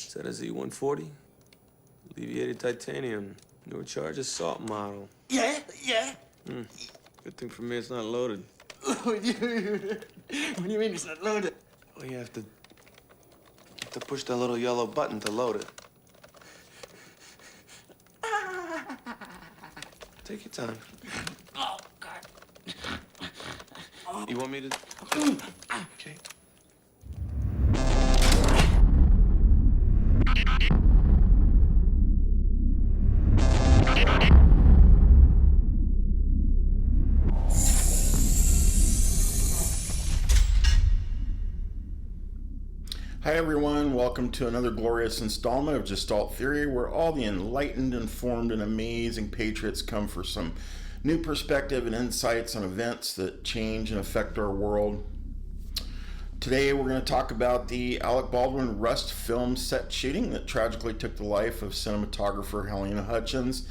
Is that a Z140? Alleviated titanium. Newer charge assault model. Yeah. Good thing for me it's not loaded. What do you mean it's not loaded? Well, you have to push that little yellow button to load it. Take your time. Oh, God. You want me to? Okay. Hi everyone, welcome to another glorious installment of Gestalt Theory, where all the enlightened, informed, and amazing patriots come for some new perspective and insights on events that change and affect our world. Today we're going to talk about the Alec Baldwin Rust film set shooting that tragically took the life of cinematographer Halyna Hutchins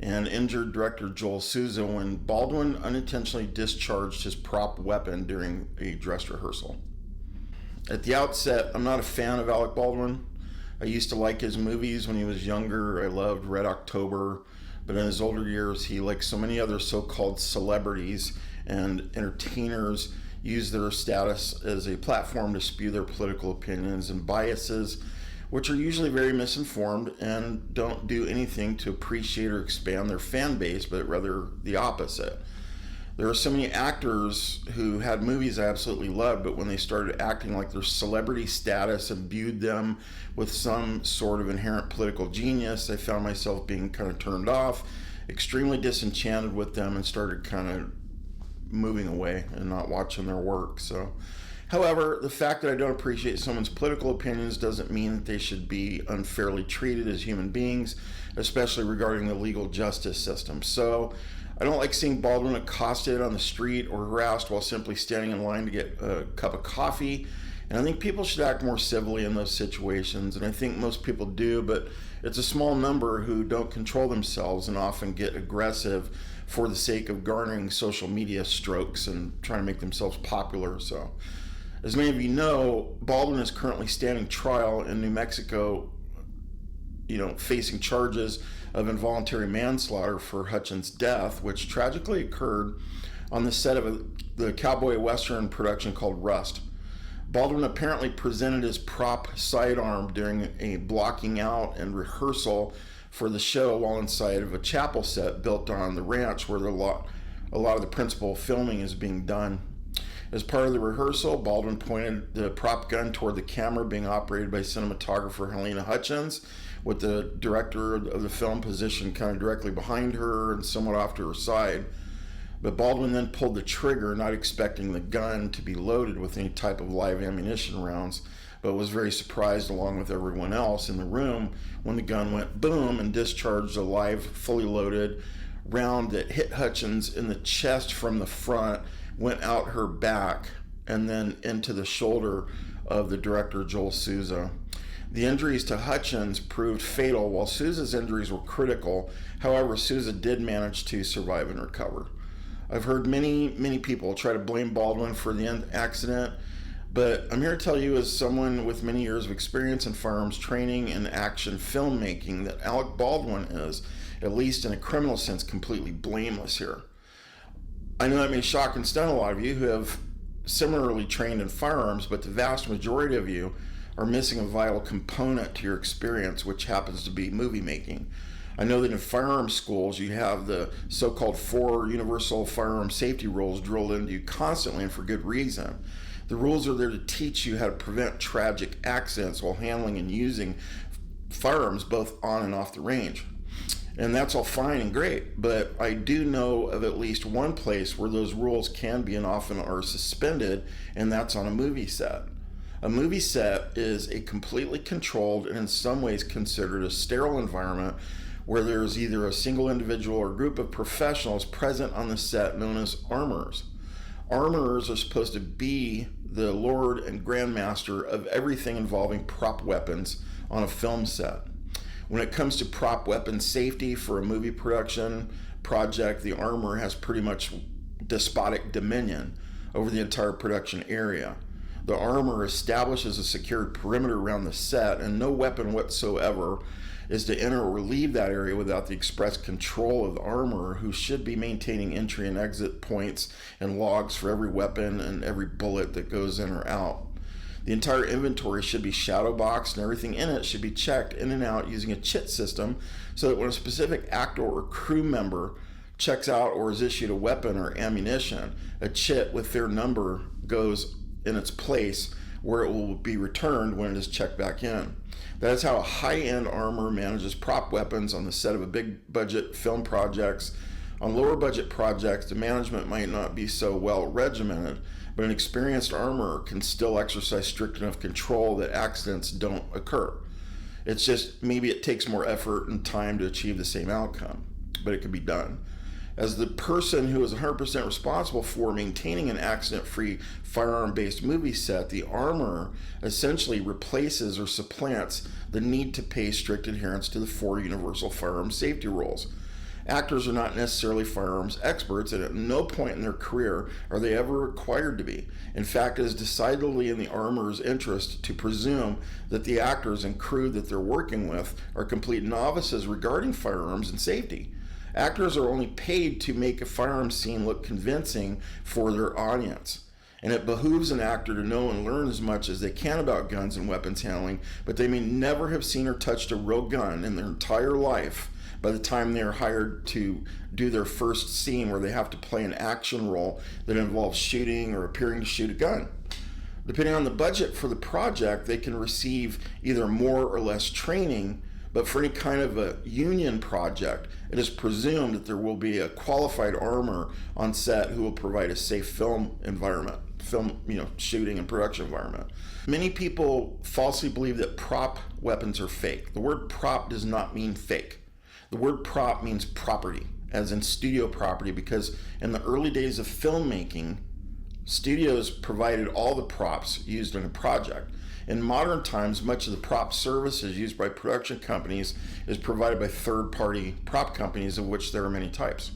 and injured director Joel Souza when Baldwin unintentionally discharged his prop weapon during a dress rehearsal. At the outset, I'm not a fan of Alec Baldwin. I used to like his movies when he was younger. I loved Red October, but in his older years, he, like so many other so-called celebrities and entertainers, used their status as a platform to spew their political opinions and biases, which are usually very misinformed and don't do anything to appreciate or expand their fan base, but rather the opposite. There are so many actors who had movies I absolutely loved, but when they started acting like their celebrity status imbued them with some sort of inherent political genius, I found myself being kind of turned off, extremely disenchanted with them, and started kind of moving away and not watching their work. So, however, the fact that I don't appreciate someone's political opinions doesn't mean that they should be unfairly treated as human beings, especially regarding the legal justice system. So, I don't like seeing Baldwin accosted on the street or harassed while simply standing in line to get a cup of coffee. And I think people should act more civilly in those situations. And I think most people do, but it's a small number who don't control themselves and often get aggressive for the sake of garnering social media strokes and trying to make themselves popular. So, as many of you know, Baldwin is currently standing trial in New Mexico, facing charges of involuntary manslaughter for Hutchins' death, which tragically occurred on the set of the cowboy western production called Rust. Baldwin apparently presented his prop sidearm during a blocking out and rehearsal for the show while inside of a chapel set built on the ranch where a lot of the principal filming is being done. As part of the rehearsal, Baldwin pointed the prop gun toward the camera being operated by cinematographer Halyna Hutchins, with the director of the film positioned kind of directly behind her and somewhat off to her side. But Baldwin then pulled the trigger, not expecting the gun to be loaded with any type of live ammunition rounds, but was very surprised along with everyone else in the room when the gun went boom and discharged a live, fully loaded round that hit Hutchins in the chest from the front, went out her back, and then into the shoulder of the director Joel Souza. The injuries to Hutchins proved fatal, while Souza's injuries were critical. However, Souza did manage to survive and recover. I've heard many people try to blame Baldwin for the accident, but I'm here to tell you, as someone with many years of experience in firearms training and action filmmaking, that Alec Baldwin is, at least in a criminal sense, completely blameless here. I know that may shock and stun a lot of you who have similarly trained in firearms, but the vast majority of you are missing a vital component to your experience, which happens to be movie making. I know that in firearms schools, you have the so-called 4 universal firearm safety rules drilled into you constantly, and for good reason. The rules are there to teach you how to prevent tragic accidents while handling and using firearms both on and off the range. And that's all fine and great, but I do know of at least one place where those rules can be and often are suspended, and that's on a movie set. A movie set is a completely controlled and in some ways considered a sterile environment where there's either a single individual or group of professionals present on the set known as armorers. Armorers are supposed to be the lord and grandmaster of everything involving prop weapons on a film set. When it comes to prop weapon safety for a movie production project, the armorer has pretty much despotic dominion over the entire production area. The armor establishes a secured perimeter around the set, and no weapon whatsoever is to enter or leave that area without the express control of the armorer, who should be maintaining entry and exit points and logs for every weapon and every bullet that goes in or out. The entire inventory should be shadow boxed, and everything in it should be checked in and out using a chit system, so that when a specific actor or crew member checks out or is issued a weapon or ammunition, a chit with their number goes in its place where it will be returned when it is checked back in. That is how a high-end armor manages prop weapons on the set of a big budget film projects. On lower budget projects, the management might not be so well regimented, but an experienced armorer can still exercise strict enough control that accidents don't occur. It's just maybe it takes more effort and time to achieve the same outcome, but it can be done. As the person who is 100% responsible for maintaining an accident-free firearm-based movie set, the armorer essentially replaces or supplants the need to pay strict adherence to the 4 universal firearm safety rules. Actors are not necessarily firearms experts, and at no point in their career are they ever required to be. In fact, it is decidedly in the armorer's interest to presume that the actors and crew that they're working with are complete novices regarding firearms and safety. Actors are only paid to make a firearm scene look convincing for their audience. And it behooves an actor to know and learn as much as they can about guns and weapons handling, but they may never have seen or touched a real gun in their entire life by the time they are hired to do their first scene where they have to play an action role that involves shooting or appearing to shoot a gun. Depending on the budget for the project, they can receive either more or less training, but for any kind of a union project, it is presumed that there will be a qualified armorer on set who will provide a safe film environment, shooting and production environment. Many people falsely believe that prop weapons are fake. The word prop does not mean fake. The word prop means property, as in studio property, because in the early days of filmmaking, studios provided all the props used in a project. In modern times, much of the prop services used by production companies is provided by third-party prop companies, of which there are many types.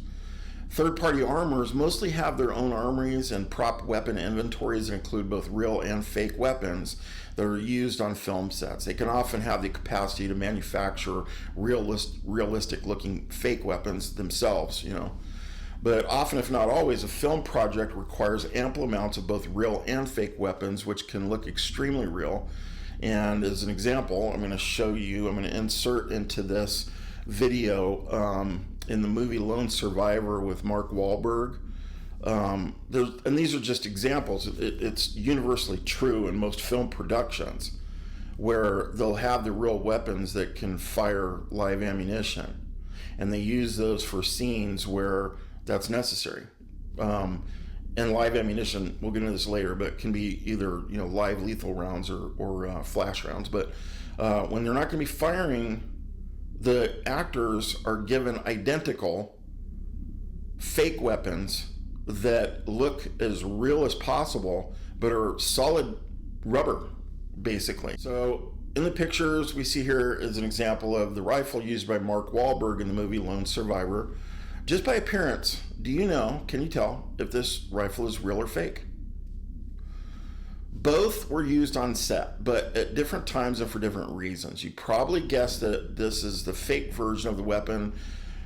Third-party armorers mostly have their own armories and prop weapon inventories that include both real and fake weapons that are used on film sets. They can often have the capacity to manufacture realistic-looking fake weapons themselves, But often, if not always, a film project requires ample amounts of both real and fake weapons, which can look extremely real. And as an example, I'm going to insert into this video in the movie Lone Survivor with Mark Wahlberg. And these are just examples. It's universally true in most film productions where they'll have the real weapons that can fire live ammunition. And they use those for scenes where that's necessary. And live ammunition, we'll get into this later, but it can be either live lethal rounds or flash rounds. But when they're not going to be firing, the actors are given identical fake weapons that look as real as possible, but are solid rubber, basically. So in the pictures we see here is an example of the rifle used by Mark Wahlberg in the movie Lone Survivor. Just by appearance, can you tell if this rifle is real or fake? Both were used on set, but at different times and for different reasons. You probably guessed that this is the fake version of the weapon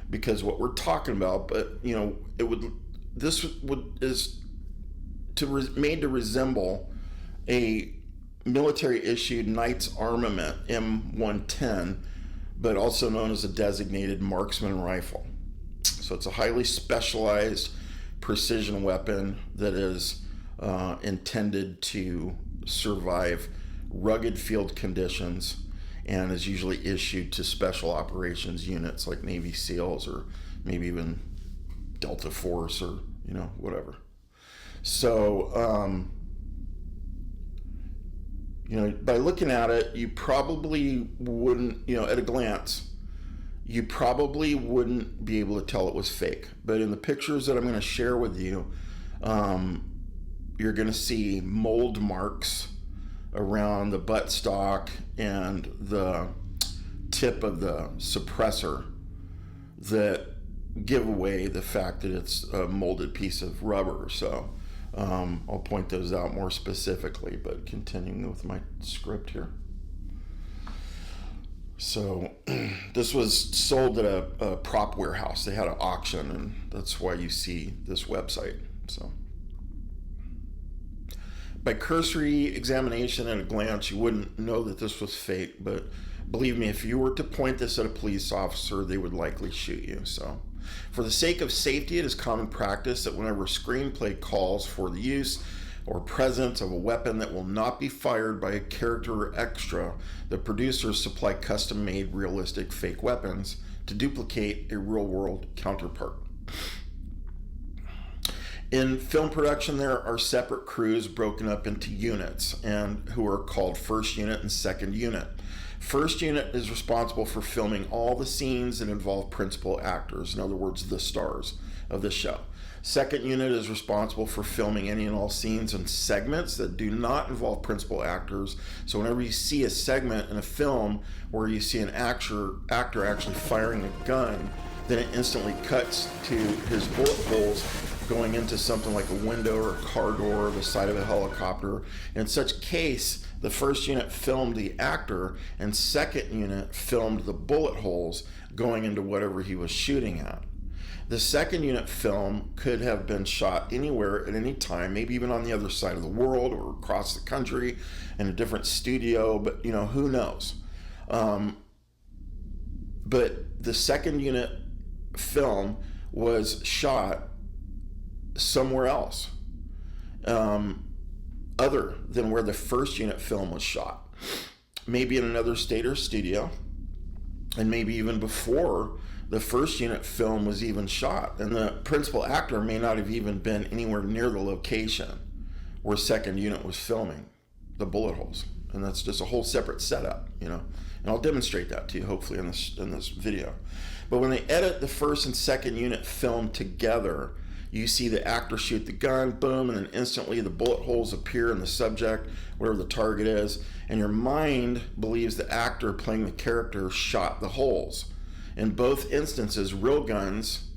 because what we're talking about, but is made to resemble a military issued Knight's Armament M110, but also known as a designated marksman rifle. So it's a highly specialized precision weapon that is intended to survive rugged field conditions and is usually issued to special operations units like Navy SEALs or maybe even Delta Force or whatever. So by looking at it, you probably wouldn't, at a glance, you probably wouldn't be able to tell it was fake. But in the pictures that I'm going to share with you, you're going to see mold marks around the buttstock and the tip of the suppressor that give away the fact that it's a molded piece of rubber. So I'll point those out more specifically, but continuing with my script here. So this was sold at a prop warehouse. They had an auction, and that's why you see this website. So by cursory examination at a glance, you wouldn't know that this was fake, but believe me, if you were to point this at a police officer, they would likely shoot you. So for the sake of safety, it is common practice that whenever a screenplay calls for the use or presence of a weapon that will not be fired by a character or extra, the producers supply custom-made realistic fake weapons to duplicate a real-world counterpart. In film production, there are separate crews broken up into units, and who are called first unit and second unit. First unit is responsible for filming all the scenes that involve principal actors, in other words, the stars of the show. Second unit is responsible for filming any and all scenes and segments that do not involve principal actors. So whenever you see a segment in a film where you see an actor actually firing a gun, then it instantly cuts to his bullet holes going into something like a window or a car door or the side of a helicopter. In such case, the first unit filmed the actor and second unit filmed the bullet holes going into whatever he was shooting at. The second unit film could have been shot anywhere at any time, maybe even on the other side of the world or across the country in a different studio, but who knows? But the second unit film was shot somewhere else, other than where the first unit film was shot. Maybe in another state or studio, and maybe even before the first unit film was even shot, and the principal actor may not have even been anywhere near the location where second unit was filming the bullet holes. And that's just a whole separate setup, and I'll demonstrate that to you hopefully in this video. But when they edit the first and second unit film together, you see the actor shoot the gun, boom, and then instantly the bullet holes appear in the subject, wherever the target is, and your mind believes the actor playing the character shot the holes. In both instances, real guns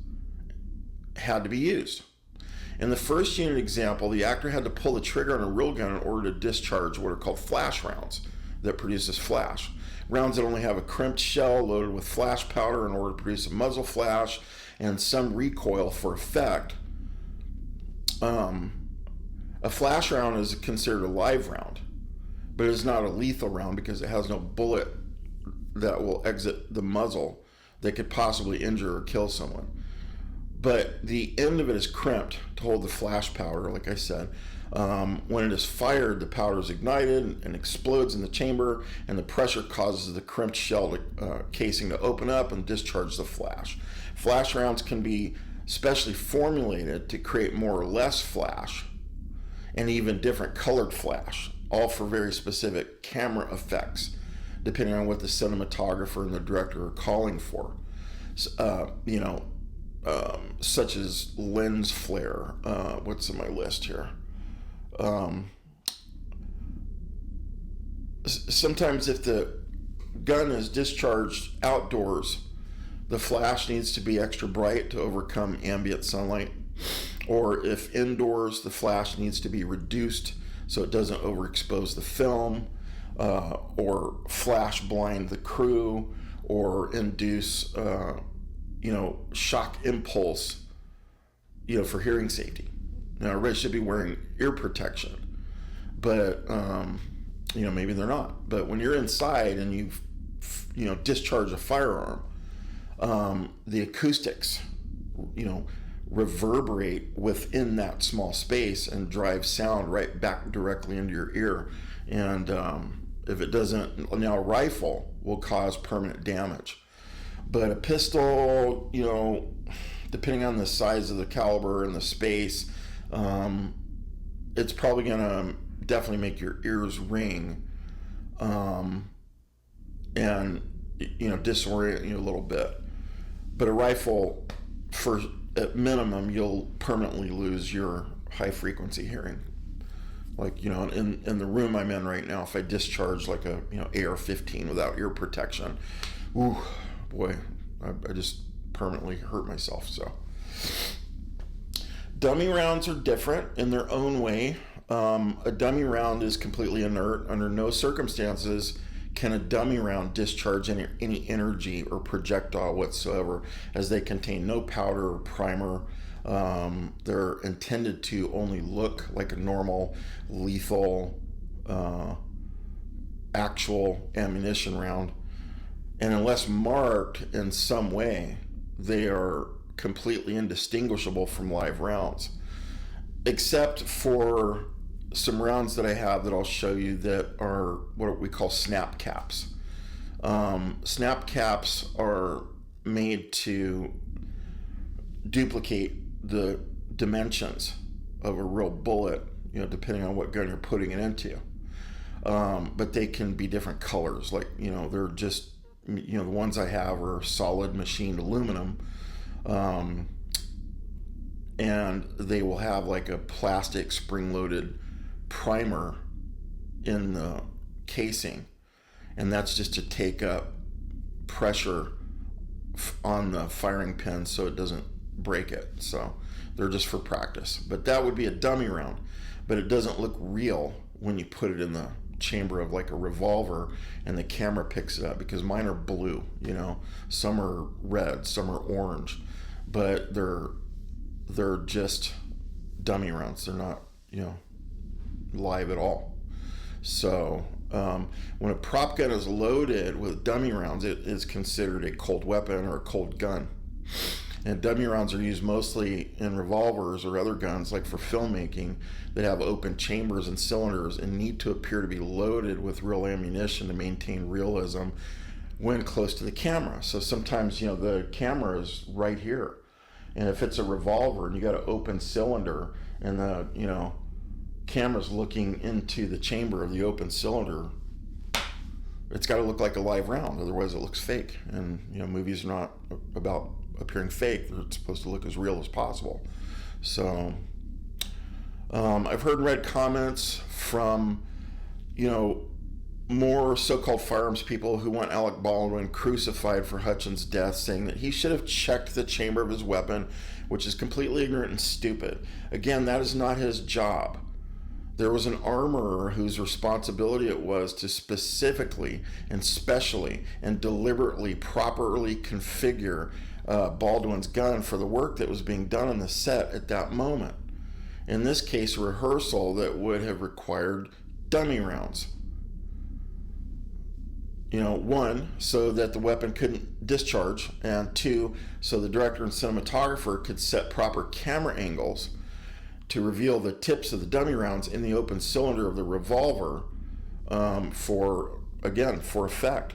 had to be used. In the first unit example, the actor had to pull the trigger on a real gun in order to discharge what are called flash rounds that produces flash. Rounds that only have a crimped shell loaded with flash powder in order to produce a muzzle flash and some recoil for effect. A flash round is considered a live round, but it is not a lethal round because it has no bullet that will exit the muzzle that could possibly injure or kill someone. But the end of it is crimped to hold the flash powder, like I said. When it is fired, the powder is ignited and explodes in the chamber, and the pressure causes the crimped shell casing to open up and discharge the flash. Flash rounds can be specially formulated to create more or less flash, and even different colored flash, all for very specific camera effects, depending on what the cinematographer and the director are calling for. Such as lens flare. What's on my list here? Sometimes if the gun is discharged outdoors, the flash needs to be extra bright to overcome ambient sunlight. Or if indoors, the flash needs to be reduced so it doesn't overexpose the film, or flash blind the crew, or induce shock impulse, for hearing safety. Now, everybody should be wearing ear protection, but maybe they're not. But when you're inside and you discharge a firearm, the acoustics, reverberate within that small space and drive sound right back directly into your ear. And if it doesn't, now a rifle will cause permanent damage. But a pistol, depending on the size of the caliber and the space, it's probably going to definitely make your ears ring, and disorient you a little bit. But a rifle, at minimum, you'll permanently lose your high frequency hearing. Like, in the room I'm in right now, if I discharge like a AR-15 without ear protection, ooh, boy, I just permanently hurt myself. So Dummy rounds are different in their own way. A dummy round is completely inert. Under no circumstances can a dummy round discharge any energy or projectile whatsoever, as they contain no powder or primer. They're intended to only look like a normal, lethal, actual ammunition round. And unless marked in some way, they are completely indistinguishable from live rounds, except for some rounds that I have that I'll show you that are what we call snap caps. Snap caps are made to duplicate the dimensions of a real bullet, depending on what gun you're putting it into. But they can be different colors. Like, they're just, the ones I have are solid machined aluminum. And they will have like a plastic spring-loaded primer in the casing, and that's just to take up pressure on the firing pin so it doesn't break it. So they're just for practice. But that would be a dummy round, but it doesn't look real when you put it in the chamber of like a revolver and the camera picks it up, because mine are blue, some are red, some are orange, but they're just dummy rounds. They're not, live at all. So when a prop gun is loaded with dummy rounds, it is considered a cold weapon or a cold gun. And dummy rounds are used mostly in revolvers or other guns, like for filmmaking, that have open chambers and cylinders and need to appear to be loaded with real ammunition to maintain realism when close to the camera. So sometimes, the camera is right here. And if it's a revolver and you got an open cylinder and the, camera's looking into the chamber of the open cylinder, it's got to look like a live round, otherwise it looks fake. And movies are not about appearing fake. They're supposed to look as real as possible. So I've heard and read comments from more so-called firearms people who want Alec Baldwin crucified for Hutchins' death, saying that he should have checked the chamber of his weapon, which is completely ignorant and stupid. Again, that is not his job. There was an armorer whose responsibility it was to specifically and specially and deliberately properly configure Baldwin's gun for the work that was being done on the set at that moment. In this case, a rehearsal that would have required dummy rounds. One, so that the weapon couldn't discharge, and two, so the director and cinematographer could set proper camera angles to reveal the tips of the dummy rounds in the open cylinder of the revolver for effect.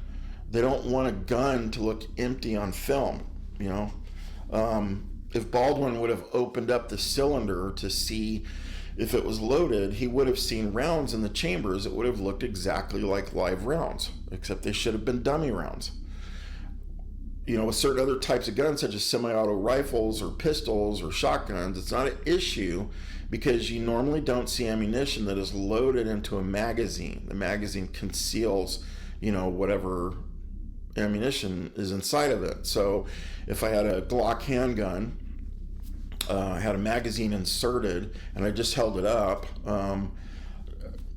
They don't want a gun to look empty on film, If Baldwin would have opened up the cylinder to see if it was loaded, he would have seen rounds in the chambers. It would have looked exactly like live rounds, except they should have been dummy rounds. With certain other types of guns, such as semi-auto rifles or pistols or shotguns, it's not an issue because you normally don't see ammunition that is loaded into a magazine. The magazine conceals, whatever ammunition is inside of it. So if I had a Glock handgun, I had a magazine inserted, and I just held it up,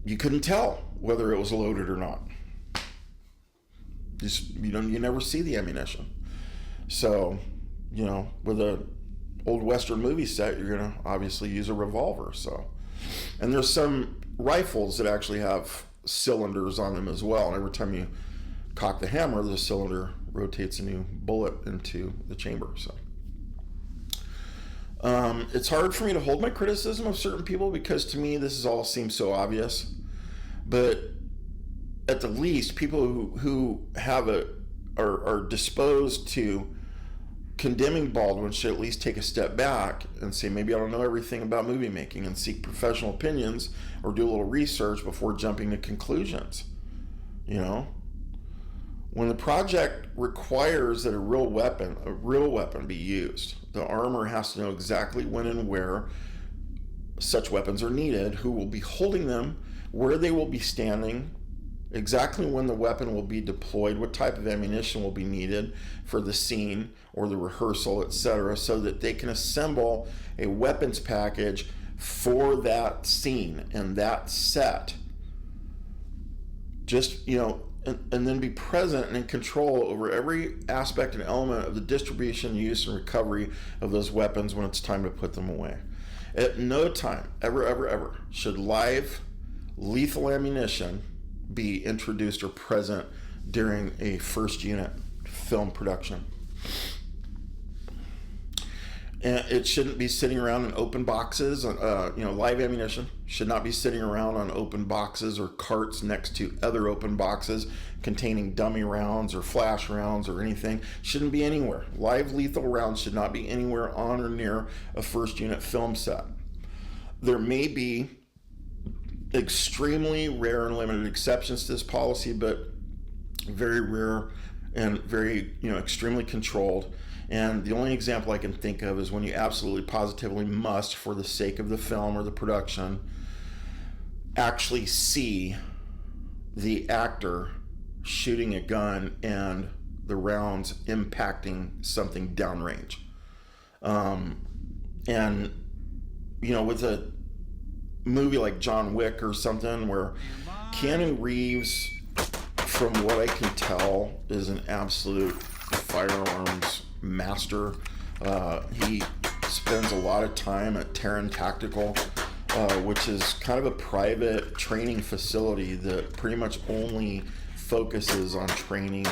you couldn't tell whether it was loaded or not. You never see the ammunition. So, with a old Western movie set, you're gonna obviously use a revolver. So, and there's some rifles that actually have cylinders on them as well. And every time you cock the hammer, the cylinder rotates a new bullet into the chamber. So, it's hard for me to hold my criticism of certain people because to me this all seems so obvious. But at the least, people who have are disposed to condemning Baldwin should at least take a step back and say, maybe I don't know everything about movie making, and seek professional opinions or do a little research before jumping to conclusions. When the project requires that a real weapon be used, the armor has to know exactly when and where such weapons are needed, who will be holding them, where they will be standing, exactly when the weapon will be deployed, what type of ammunition will be needed for the scene or the rehearsal, etc., so that they can assemble a weapons package for that scene and that set. Just, and then be present and in control over every aspect and element of the distribution, use, and recovery of those weapons when it's time to put them away. At no time, ever, should live, lethal ammunition be introduced or present during a first unit film production. And it shouldn't be sitting around in open boxes. Live ammunition should not be sitting around on open boxes or carts next to other open boxes containing dummy rounds or flash rounds or anything. Shouldn't be anywhere. Live lethal rounds should not be anywhere on or near a first unit film set. There may be extremely rare and limited exceptions to this policy, but very rare and very, extremely controlled. And the only example I can think of is when you absolutely positively must, for the sake of the film or the production, actually see the actor shooting a gun and the rounds impacting something downrange. With a movie like John Wick or something, where Keanu Reeves, from what I can tell, is an absolute firearms master. He spends a lot of time at Terran Tactical, which is kind of a private training facility that pretty much only focuses on training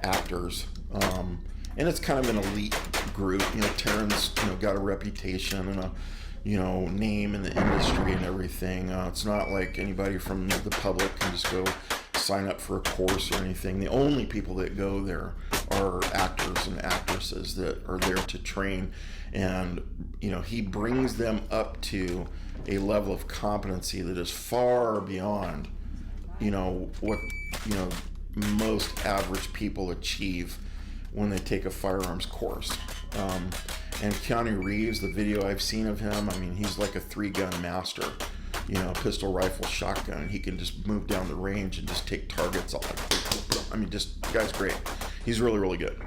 actors. And it's kind of an elite group. Terran's got a reputation and a name in the industry and everything. It's not like anybody from the public can just go sign up for a course or anything. The only people that go there are actors and actresses that are there to train, and he brings them up to a level of competency that is far beyond what most average people achieve when they take a firearms course. And Keanu Reeves, the video I've seen of him, he's like a 3-gun master. Pistol, rifle, shotgun. He can just move down the range and just take targets off. The guy's great. He's really, really good.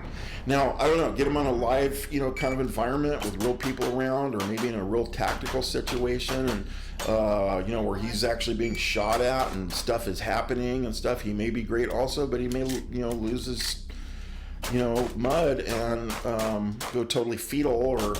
Now, I don't know, get him on a live, kind of environment with real people around, or maybe in a real tactical situation, and, where he's actually being shot at and stuff is happening and stuff. He may be great also, but he may, lose his, mud and go totally fetal, or,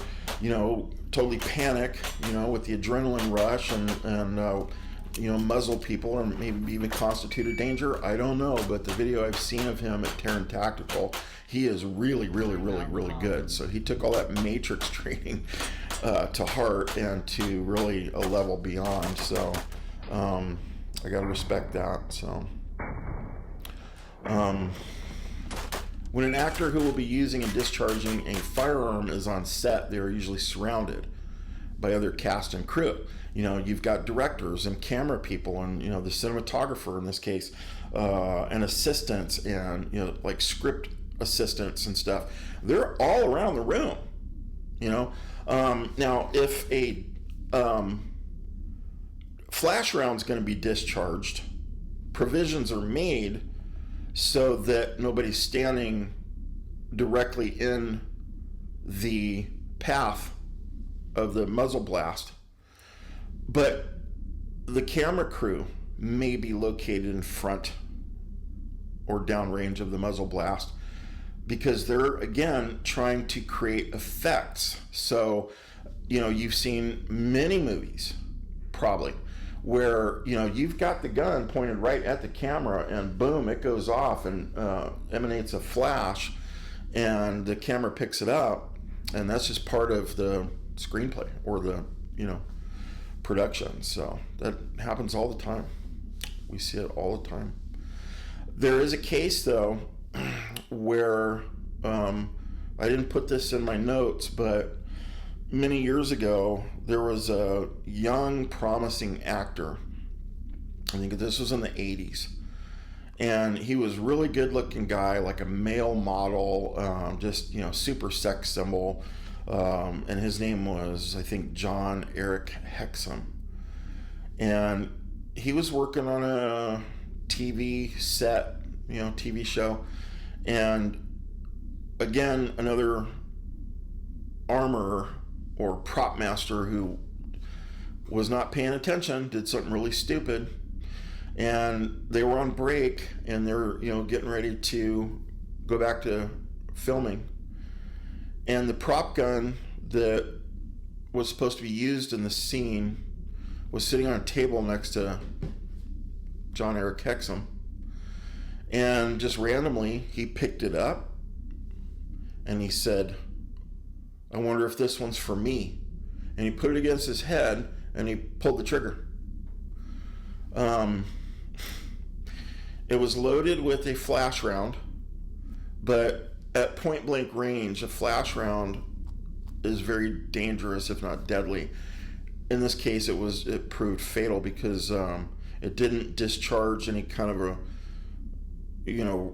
totally panic, with the adrenaline rush and muzzle people, or maybe even constitute a danger. I don't know, but the video I've seen of him at Terran Tactical, he is really, really, really, really good. So he took all that Matrix training to heart and to really a level beyond. So I gotta respect that. So when an actor who will be using and discharging a firearm is on set, they are usually surrounded by other cast and crew. You've got directors and camera people and, the cinematographer in this case, and assistants and, like script assistants and stuff. They're all around the room, Now, if a flash round's going to be discharged, provisions are made so that nobody's standing directly in the path of the muzzle blast. But the camera crew may be located in front or downrange of the muzzle blast, because they're, again, trying to create effects. So, you've seen many movies, probably, where, you've got the gun pointed right at the camera and boom, it goes off and emanates a flash, and the camera picks it up, and that's just part of the screenplay or the, production. So that happens all the time. We see it all the time. There is a case, though, where I didn't put this in my notes, but many years ago, there was a young, promising actor. I think this was in the 80s. And he was a really good-looking guy, like a male model, just, super sex symbol. And his name was, I think, John Eric Hexum. And he was working on a TV set, TV show. And again, another armorer or prop master who was not paying attention, did something really stupid. And they were on break, and they're, getting ready to go back to filming. And the prop gun that was supposed to be used in the scene was sitting on a table next to John Eric Hexum. And just randomly, he picked it up and he said, I wonder if this one's for me. And he put it against his head and he pulled the trigger. It was loaded with a flash round, but at point blank range, a flash round is very dangerous, if not deadly. In this case, it proved fatal because it didn't discharge any kind of a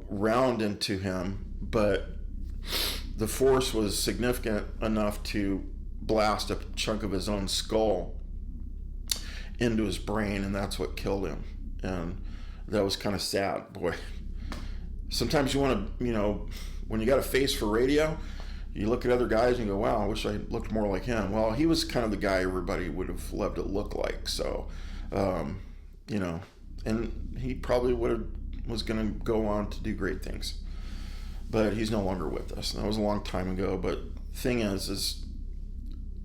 round into him, but the force was significant enough to blast a chunk of his own skull into his brain, and that's what killed him. And that was kind of sad. Boy, sometimes you want to, when you got a face for radio, you look at other guys and you go, wow, I wish I looked more like him. Well, he was kind of the guy everybody would have loved to look like. So, and he probably was going to go on to do great things. But he's no longer with us. And that was a long time ago. But the thing is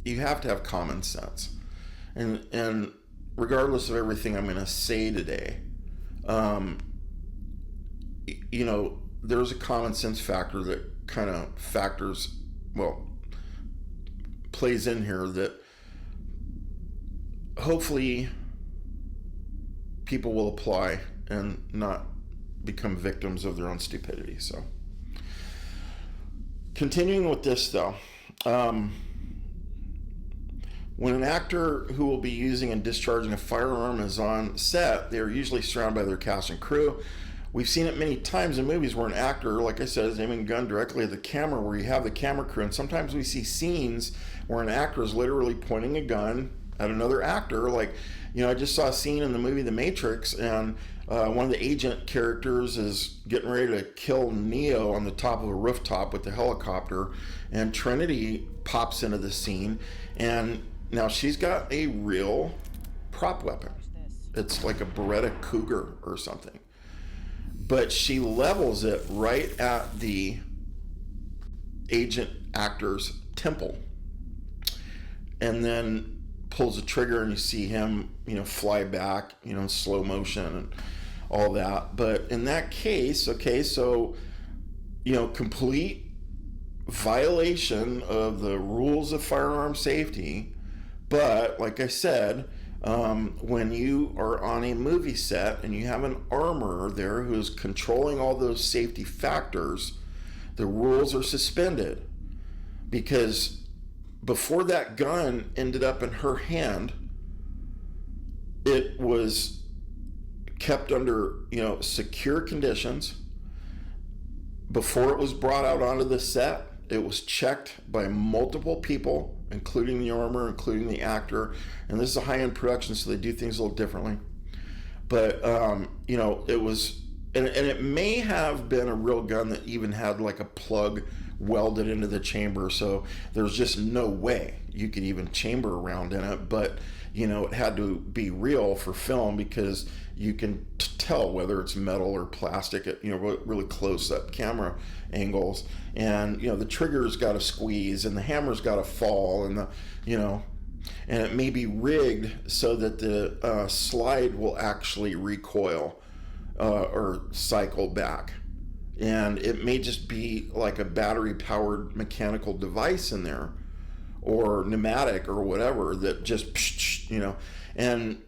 you have to have common sense. And regardless of everything I'm going to say today, there's a common sense factor that kind of plays in here that hopefully people will apply and not become victims of their own stupidity. So, continuing with this though, when an actor who will be using and discharging a firearm is on set, they are usually surrounded by their cast and crew. We've seen it many times in movies where an actor, like I said, is aiming a gun directly at the camera, where you have the camera crew. And sometimes we see scenes where an actor is literally pointing a gun at another actor. Like, I just saw a scene in the movie The Matrix, and one of the agent characters is getting ready to kill Neo on the top of a rooftop with the helicopter, and Trinity pops into the scene, and now she's got a real prop weapon. It's like a Beretta Cougar or something. But she levels it right at the agent actor's temple, and then pulls the trigger, and you see him, fly back, in slow motion and all that. But in that case, okay, so, complete violation of the rules of firearm safety. But like I said, when you are on a movie set and you have an armorer there who's controlling all those safety factors, the rules are suspended. Because before that gun ended up in her hand, it was kept under, secure conditions. Before it was brought out onto the set, it was checked by multiple people, including the armorer, including the actor. And this is a high-end production, so they do things a little differently. But, it was, and it may have been a real gun that even had like a plug welded into the chamber. So there's just no way you could even chamber a round in it. But, it had to be real for film, because you can tell whether it's metal or plastic at, really close-up camera angles. And, the trigger's got to squeeze, and the hammer's got to fall, and and it may be rigged so that the slide will actually recoil or cycle back. And it may just be like a battery-powered mechanical device in there, or pneumatic or whatever, that just, and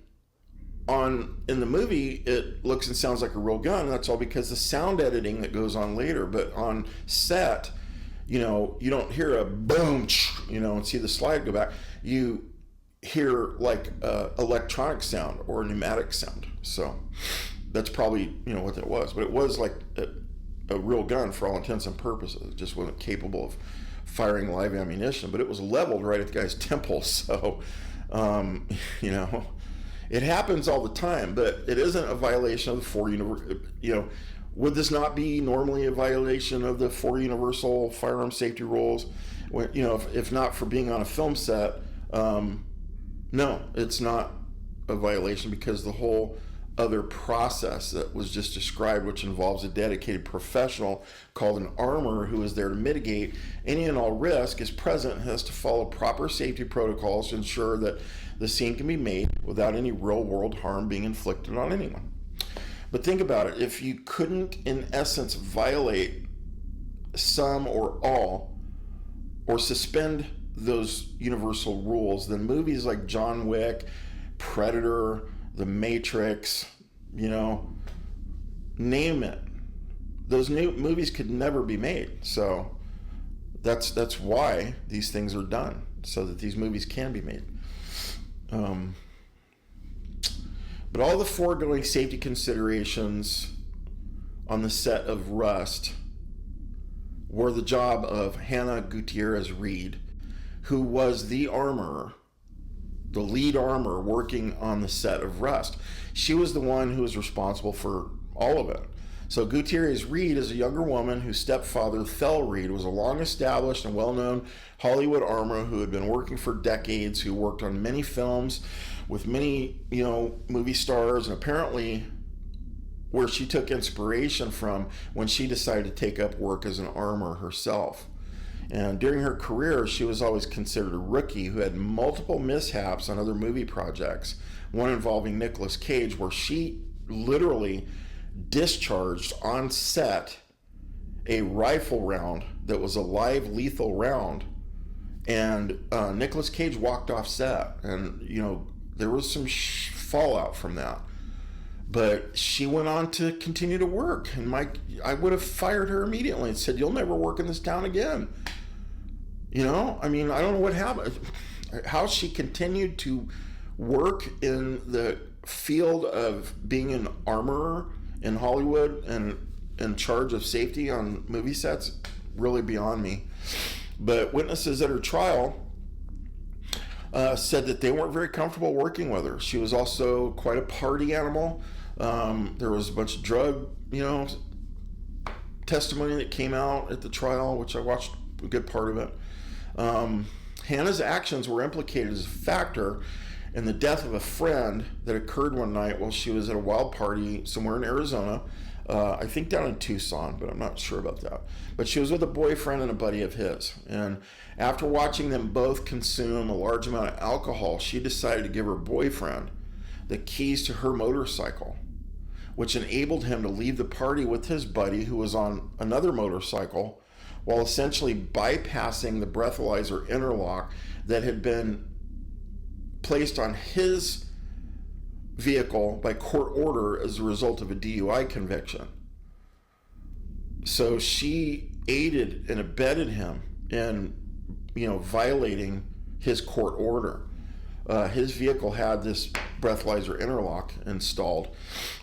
in the movie, it looks and sounds like a real gun. And that's all because the sound editing that goes on later. But on set, you don't hear a boom, and see the slide go back. You hear like electronic sound or pneumatic sound. So that's probably, what that was. But it was like a real gun for all intents and purposes. It just wasn't capable of firing live ammunition, but it was leveled right at the guy's temple. So, It happens all the time, but it isn't a violation of the would this not be normally a violation of the 4 universal firearm safety rules? When, if not for being on a film set, no, it's not a violation, because the whole other process that was just described, which involves a dedicated professional called an armorer who is there to mitigate any and all risk, is present and has to follow proper safety protocols to ensure that the scene can be made without any real world harm being inflicted on anyone. But think about it. If you couldn't, in essence, violate some or all, or suspend those universal rules, then movies like John Wick, Predator, The Matrix, name it, those new movies could never be made. So that's why these things are done, so that these movies can be made. But all the foregoing safety considerations on the set of Rust were the job of Hannah Gutierrez-Reed, who was the armorer, the lead armorer working on the set of Rust. She was the one who was responsible for all of it. So Gutierrez-Reed is a younger woman whose stepfather, Thel Reed, was a long-established and well-known Hollywood armorer who had been working for decades, who worked on many films with many, movie stars, and apparently where she took inspiration from when she decided to take up work as an armorer herself. And during her career, she was always considered a rookie who had multiple mishaps on other movie projects, one involving Nicolas Cage, where she literally discharged on set a rifle round that was a live lethal round, and Nicolas Cage walked off set, and there was some fallout from that. But she went on to continue to work, and I would have fired her immediately and said, "You'll never work in this town again." I don't know what happened, how she continued to work in the field of being an armorer in Hollywood and in charge of safety on movie sets, really beyond me. But witnesses at her trial said that they weren't very comfortable working with her. She was also quite a party animal. There was a bunch of drug, testimony that came out at the trial, which I watched a good part of it. Hannah's actions were implicated as a factor in the death of a friend that occurred one night while she was at a wild party somewhere in Arizona. I think down in Tucson, but I'm not sure about that. But she was with a boyfriend and a buddy of his. And after watching them both consume a large amount of alcohol, she decided to give her boyfriend the keys to her motorcycle, which enabled him to leave the party with his buddy, who was on another motorcycle, while essentially bypassing the breathalyzer interlock that had been placed on his vehicle by court order as a result of a DUI conviction. So she aided and abetted him in, violating his court order. His vehicle had this breathalyzer interlock installed,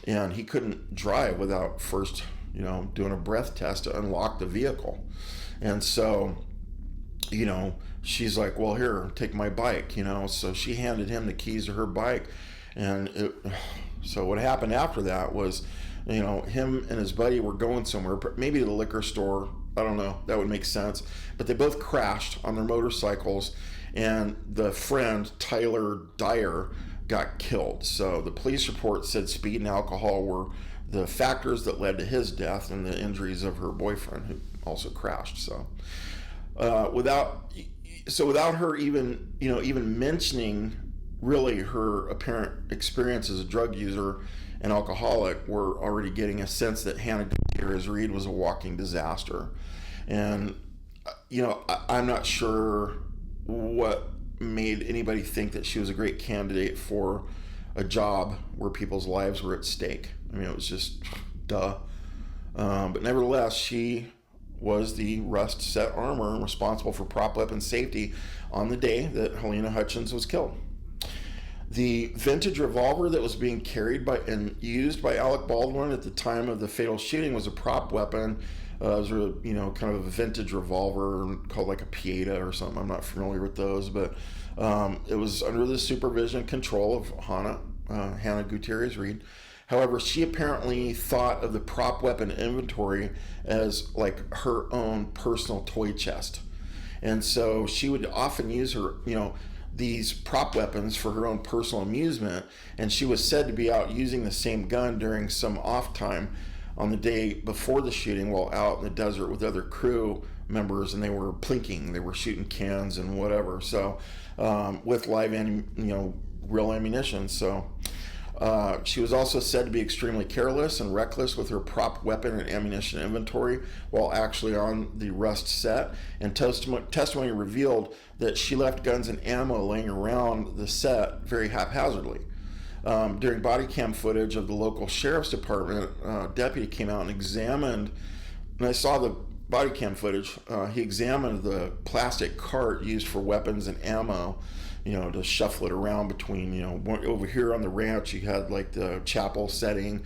and he couldn't drive without first, doing a breath test to unlock the vehicle. And so, she's like, "Well, here, take my bike," So she handed him the keys to her bike. And so what happened after that was, him and his buddy were going somewhere, maybe to the liquor store. I don't know. That would make sense. But they both crashed on their motorcycles, and the friend, Tyler Dyer, got killed. So the police report said speed and alcohol were the factors that led to his death and the injuries of her boyfriend, who also crashed. So without her even mentioning really her apparent experience as a drug user and alcoholic, we're already getting a sense that Hannah Gutierrez-Reed was a walking disaster. And I'm not sure what made anybody think that she was a great candidate for a job where people's lives were at stake. It was just duh. But nevertheless, she was the Rust set armorer responsible for prop weapon safety on the day that Halyna Hutchins was killed. The vintage revolver that was being carried by and used by Alec Baldwin at the time of the fatal shooting was a prop weapon. It was kind of a vintage revolver called like a Pieta or something. I'm not familiar with those, but it was under the supervision and control of Hannah Hannah Gutierrez-Reed. However, she apparently thought of the prop weapon inventory as like her own personal toy chest. And so she would often use her, these prop weapons for her own personal amusement. And she was said to be out using the same gun during some off time on the day before the shooting while out in the desert with other crew members, and they were plinking, they were shooting cans and whatever. So with live, real ammunition. So she was also said to be extremely careless and reckless with her prop weapon and ammunition inventory while actually on the Rust set. And testimony revealed that she left guns and ammo laying around the set very haphazardly. During body cam footage of the local sheriff's department, deputy came out and examined, and I saw the body cam footage. He examined the plastic cart used for weapons and ammo, to shuffle it around between, over here on the ranch you had like the chapel setting,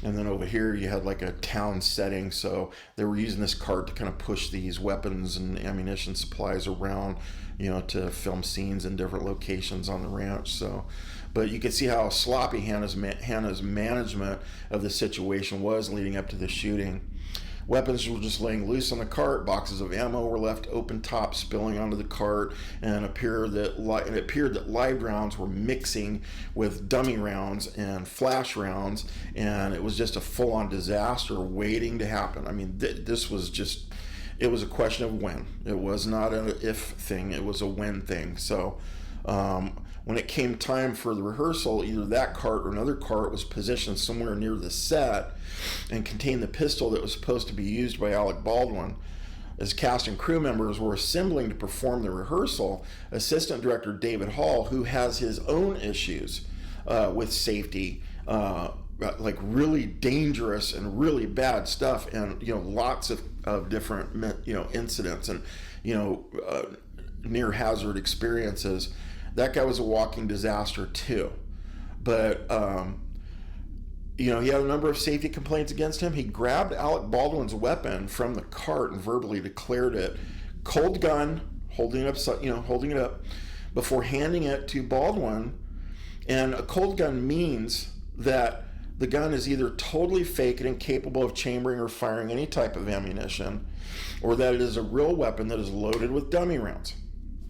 and then over here you had like a town setting. So they were using this cart to kind of push these weapons and ammunition supplies around, to film scenes in different locations on the ranch. So, but you could see how sloppy Hannah's management of the situation was leading up to the shooting. Weapons were just laying loose on the cart. Boxes of ammo were left open top, spilling onto the cart, and it appeared that live rounds were mixing with dummy rounds and flash rounds, and it was just a full-on disaster waiting to happen. I mean, this was just, it was a question of when. It was not an if thing, it was a when thing. So when it came time for the rehearsal, either that cart or another cart was positioned somewhere near the set and contained the pistol that was supposed to be used by Alec Baldwin. As cast and crew members were assembling to perform the rehearsal, Assistant Director David Hall, who has his own issues with safety, like really dangerous and really bad stuff, and lots of different incidents and near hazard experiences. That guy was a walking disaster too. But he had a number of safety complaints against him. He grabbed Alec Baldwin's weapon from the cart and verbally declared it cold gun, holding it up before handing it to Baldwin. And a cold gun means that the gun is either totally fake and incapable of chambering or firing any type of ammunition, or that it is a real weapon that is loaded with dummy rounds.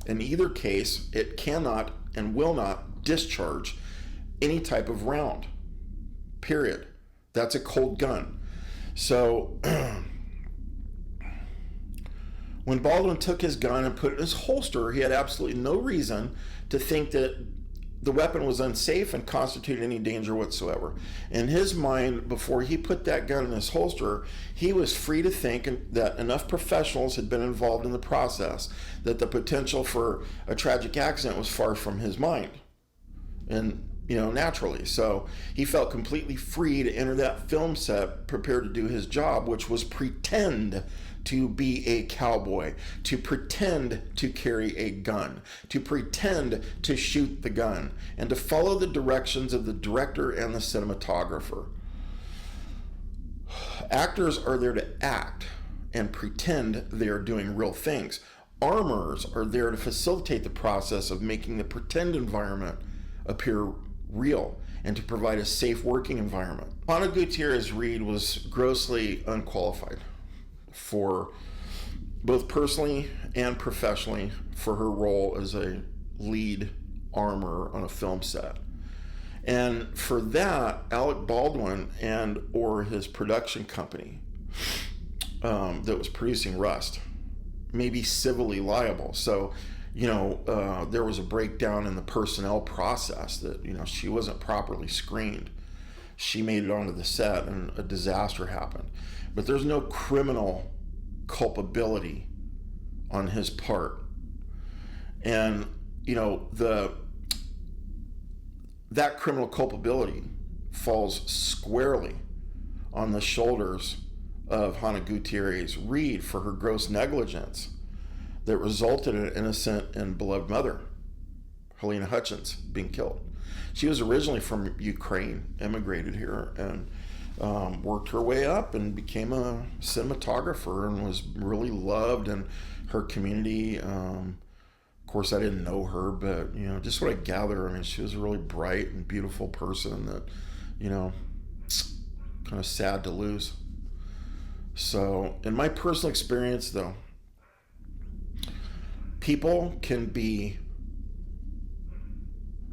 In either case, it cannot and will not discharge any type of round. Period. That's a cold gun. So when Baldwin took his gun and put it in his holster, he had absolutely no reason to think that the weapon was unsafe and constituted any danger whatsoever. In his mind, before he put that gun in his holster, he was free to think that enough professionals had been involved in the process that the potential for a tragic accident was far from his mind. And naturally. So he felt completely free to enter that film set prepared to do his job, which was pretend to be a cowboy, to pretend to carry a gun, to pretend to shoot the gun, and to follow the directions of the director and the cinematographer. Actors are there to act and pretend they are doing real things. Armors are there to facilitate the process of making the pretend environment appear real and to provide a safe working environment. Hannah Gutierrez-Reed was grossly unqualified for both personally and professionally for her role as a lead armor on a film set. And for that, Alec Baldwin and or his production company that was producing Rust may be civilly liable. So there was a breakdown in the personnel process that, she wasn't properly screened. She made it onto the set and a disaster happened. But there's no criminal culpability on his part. And, that criminal culpability falls squarely on the shoulders of Hannah Gutierrez-Reed for her gross negligence that resulted in an innocent and beloved mother, Halyna Hutchins, being killed. She was originally from Ukraine, immigrated here, and worked her way up and became a cinematographer and was really loved in her community course, I didn't know her, but, just what I gather, I mean, she was a really bright and beautiful person that, kind of sad to lose. So, in my personal experience, though, people can be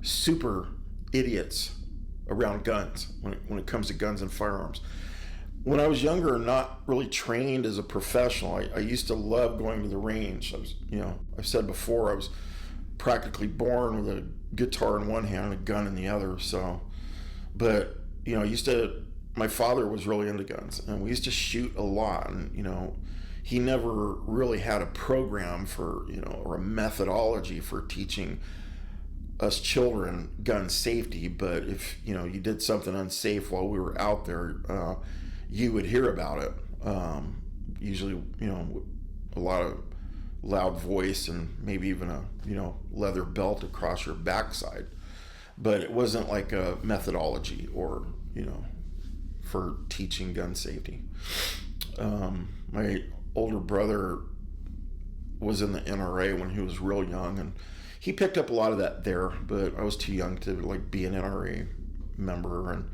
super idiots around guns when it comes to guns and firearms. When I was younger and not really trained as a professional, I used to love going to the range. I've said before, I was practically born with a guitar in one hand and a gun in the other. So, but, my father was really into guns, and we used to shoot a lot. And, he never really had a program for, or a methodology for teaching us children gun safety. But if, you did something unsafe while we were out there, you would hear about it. Usually, a lot of loud voice and maybe even a, leather belt across your backside. But it wasn't like a methodology or, for teaching gun safety. My older brother was in the NRA when he was real young, and he picked up a lot of that there, but I was too young to be an NRA member, and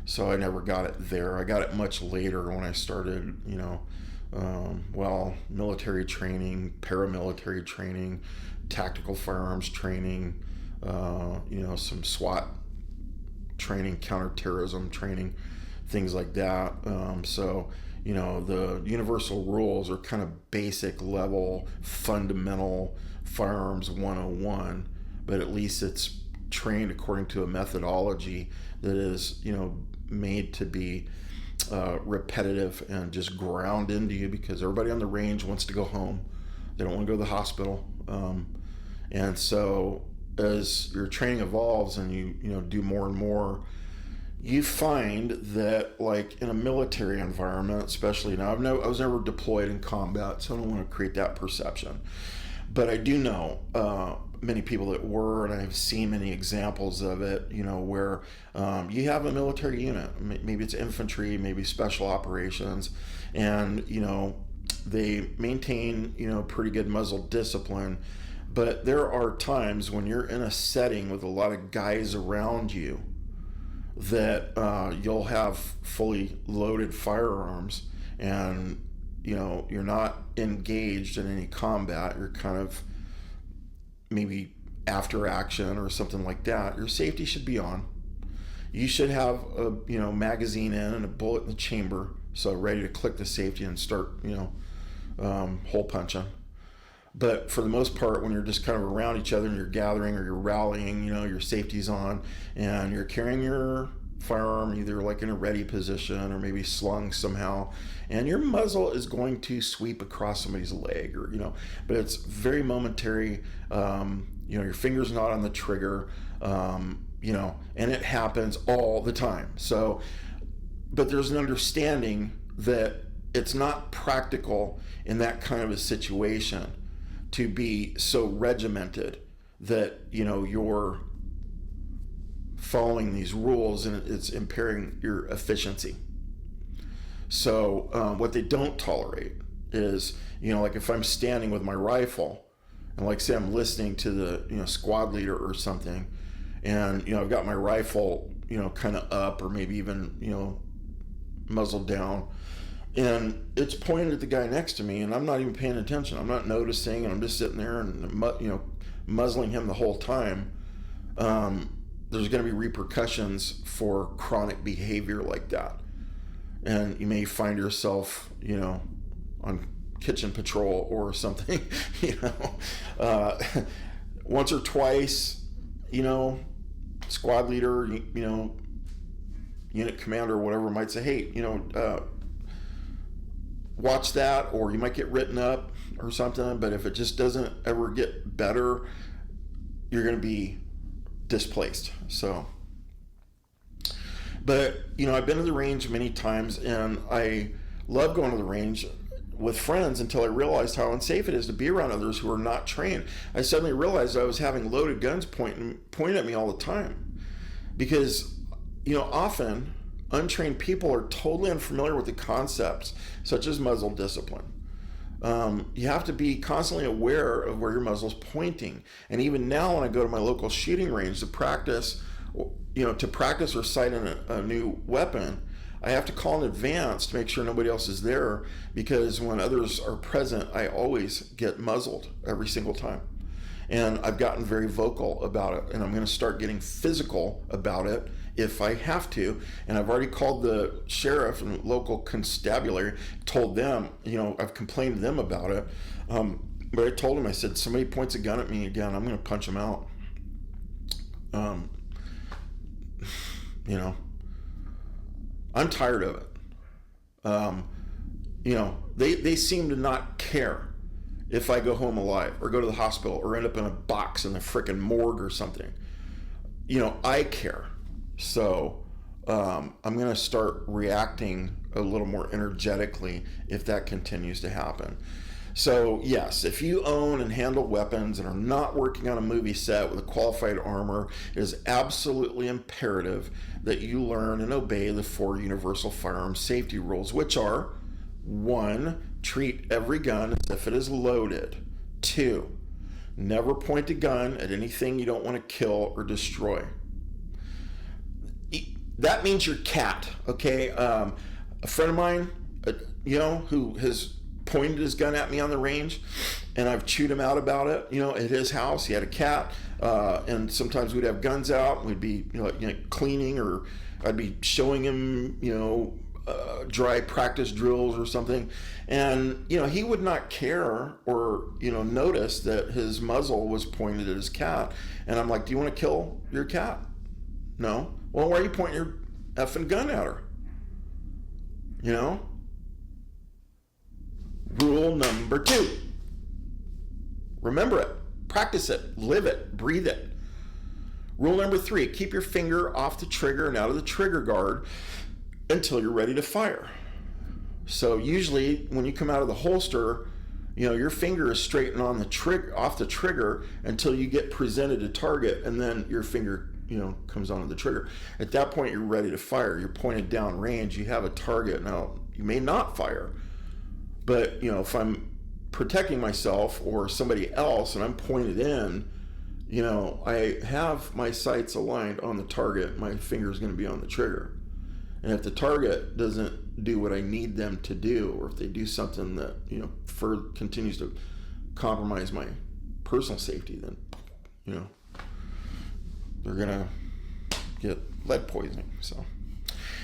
so I never got it there. I got it much later when I started, military training, paramilitary training, tactical firearms training, some SWAT training, counterterrorism training, things like that. The universal rules are kind of basic level, fundamental firearms 101, but at least it's trained according to a methodology that is, made to be repetitive and just ground into you, because everybody on the range wants to go home. They don't want to go to the hospital. And so as your training evolves and you do more and more, you find that, like, in a military environment, especially now, I was never deployed in combat, so I don't want to create that perception. But I do know many people that were, and I've seen many examples of it, where you have a military unit, maybe it's infantry, maybe special operations, and, they maintain, pretty good muzzle discipline. But there are times when you're in a setting with a lot of guys around you that you'll have fully loaded firearms, and you're not engaged in any combat. You're kind of maybe after action or something like that. Your safety should be on. You should have a magazine in and a bullet in the chamber, so ready to click the safety and start hole punching. But for the most part, when you're just kind of around each other and you're gathering or you're rallying, your safety's on, and you're carrying your firearm either like in a ready position or maybe slung somehow, and your muzzle is going to sweep across somebody's leg, or but it's very momentary. Your finger's not on the trigger, and it happens all the time. So, but there's an understanding that it's not practical in that kind of a situation to be so regimented that you're following these rules and it's impairing your efficiency. So what they don't tolerate is, like if I'm standing with my rifle and, like, say I'm listening to the squad leader or something, and I've got my rifle kind of up, or maybe even muzzle down, and it's pointed at the guy next to me, and I'm not even paying attention. I'm not noticing, and I'm just sitting there and muzzling him the whole time. There's going to be repercussions for chronic behavior like that, and you may find yourself, on kitchen patrol or something, once or twice, squad leader, unit commander or whatever might say, hey, watch that, or you might get written up or something. But if it just doesn't ever get better, you're going to be displaced. So, but I've been to the range many times, and I love going to the range with friends until I realized how unsafe it is to be around others who are not trained. I suddenly realized I was having loaded guns pointing at me all the time, because often untrained people are totally unfamiliar with the concepts such as muzzle discipline, You have to be constantly aware of where your muzzle's pointing. And even now, when I go to my local shooting range to practice, or sight in a new weapon, I have to call in advance to make sure nobody else is there, because when others are present, I always get muzzled every single time. And I've gotten very vocal about it, and I'm going to start getting physical about it if I have to. And I've already called the sheriff and local constabulary, told them, I've complained to them about it. But I told them, I said, somebody points a gun at me again, I'm going to punch them out. I'm tired of it. They seem to not care if I go home alive or go to the hospital or end up in a box in the frickin' morgue or something. I care. So I'm going to start reacting a little more energetically if that continues to happen. So yes, if you own and handle weapons and are not working on a movie set with a qualified armor, it is absolutely imperative that you learn and obey the 4 universal firearm safety rules, which are: 1, treat every gun as if it is loaded. 2, never point a gun at anything you don't want to kill or destroy. That means your cat, okay? A friend of mine, who has pointed his gun at me on the range, and I've chewed him out about it. At his house, he had a cat, and sometimes we'd have guns out, and we'd be cleaning, or I'd be showing him dry practice drills or something, and he would not care or notice that his muzzle was pointed at his cat. And I'm like, do you want to kill your cat? No. Well, why are you pointing your effing gun at her? Rule number 2. Remember it, practice it, live it, breathe it. Rule number 3, keep your finger off the trigger and out of the trigger guard until you're ready to fire. So usually when you come out of the holster, your finger is straight on the trigger, off the trigger, until you get presented to target, and then your finger comes onto the trigger. At that point, you're ready to fire. You're pointed down range. You have a target. Now, you may not fire, but if I'm protecting myself or somebody else and I'm pointed in, I have my sights aligned on the target. My finger is going to be on the trigger. And if the target doesn't do what I need them to do, or if they do something that continues to compromise my personal safety, then they're gonna get lead poisoning. So,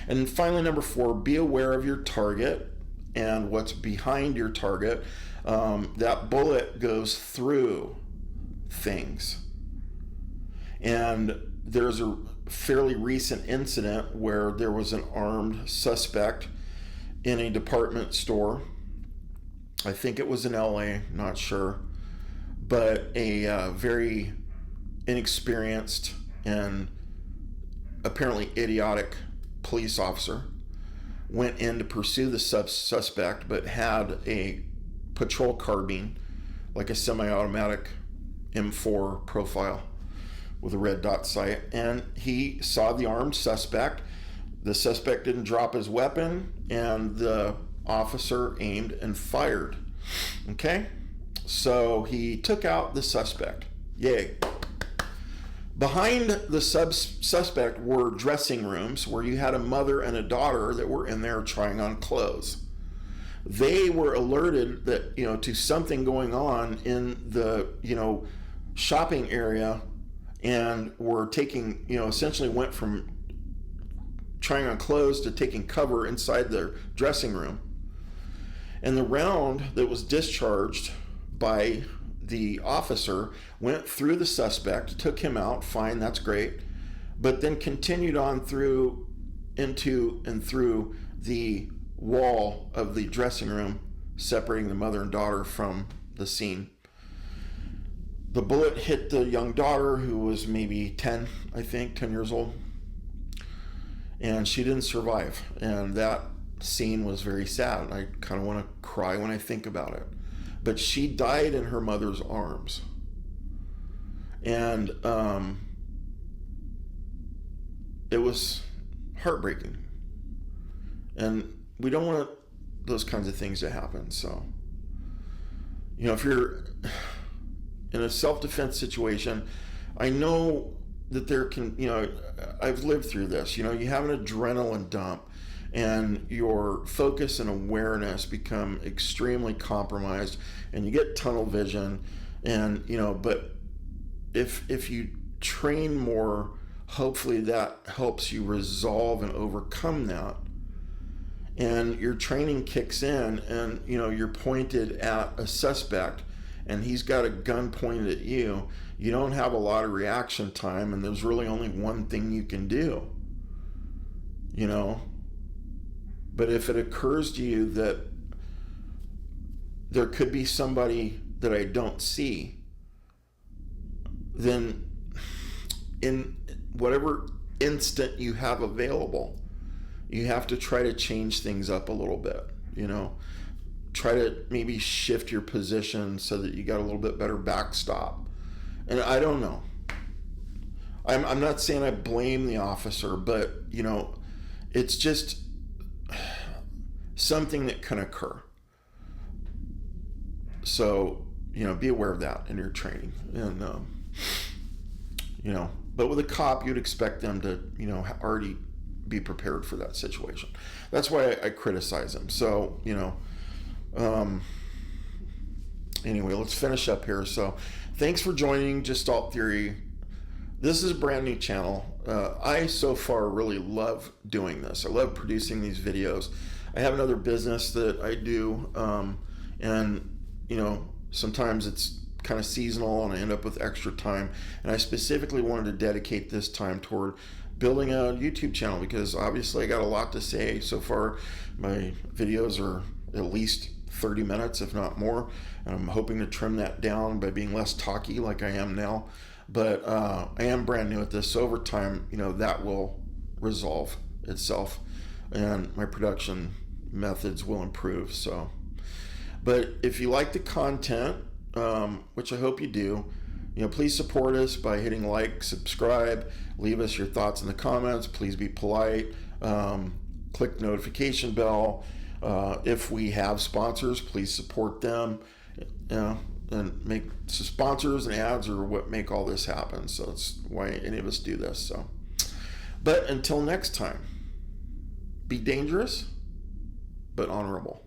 and finally, number 4, be aware of your target and what's behind your target. That bullet goes through things, and there's a fairly recent incident where there was an armed suspect in a department store. I think it was in LA, not sure, but a very inexperienced and apparently idiotic police officer went in to pursue the suspect, but had a patrol carbine, like a semi-automatic M4 profile with a red dot sight, and he saw the armed suspect. The suspect didn't drop his weapon, and the officer aimed and fired. Okay? So he took out the suspect. Yay. Behind the suspect were dressing rooms where you had a mother and a daughter that were in there trying on clothes. They were alerted that, to something going on in the, shopping area, and were taking, essentially went from trying on clothes to taking cover inside their dressing room. And the round that was discharged by the officer went through the suspect, took him out, fine, that's great, but then continued on through into and through the wall of the dressing room, separating the mother and daughter from the scene. The bullet hit the young daughter, who was maybe 10 years old, and she didn't survive. And that scene was very sad. I kind of want to cry when I think about it. But she died in her mother's arms. And it was heartbreaking. And we don't want those kinds of things to happen. So if you're in a self-defense situation, I know that there can, I've lived through this. You have an adrenaline dump, and your focus and awareness become extremely compromised, and you get tunnel vision. And but if you train more, hopefully that helps you resolve and overcome that, and your training kicks in, and you're pointed at a suspect and he's got a gun pointed at you. You don't have a lot of reaction time, and there's really only one thing you can do. But if it occurs to you that there could be somebody that I don't see, then in whatever instant you have available, you have to try to change things up a little bit. Try to maybe shift your position so that you got a little bit better backstop. And I don't know. I'm not saying I blame the officer, but it's just something that can occur. So be aware of that in your training. And but with a cop, you'd expect them to already be prepared for that situation. That's why I criticize them. So anyway, let's finish up here. So thanks for joining Gestalt Theory. This is a brand new channel. I so far really love doing this. I love producing these videos. I have another business that I do, and sometimes it's kind of seasonal and I end up with extra time, and I specifically wanted to dedicate this time toward building a YouTube channel, because obviously I got a lot to say. So far my videos are at least 30 minutes, if not more, and I'm hoping to trim that down by being less talky like I am now. But I am brand new at this, so over time that will resolve itself and my production methods will improve. So, but if you like the content, which I hope you do, please support us by hitting like, subscribe, leave us your thoughts in the comments. Please be polite. Click notification bell. If we have sponsors, please support them. And make sponsors and ads are what make all this happen. So that's why any of us do this. So, but until next time, be dangerous, but honorable.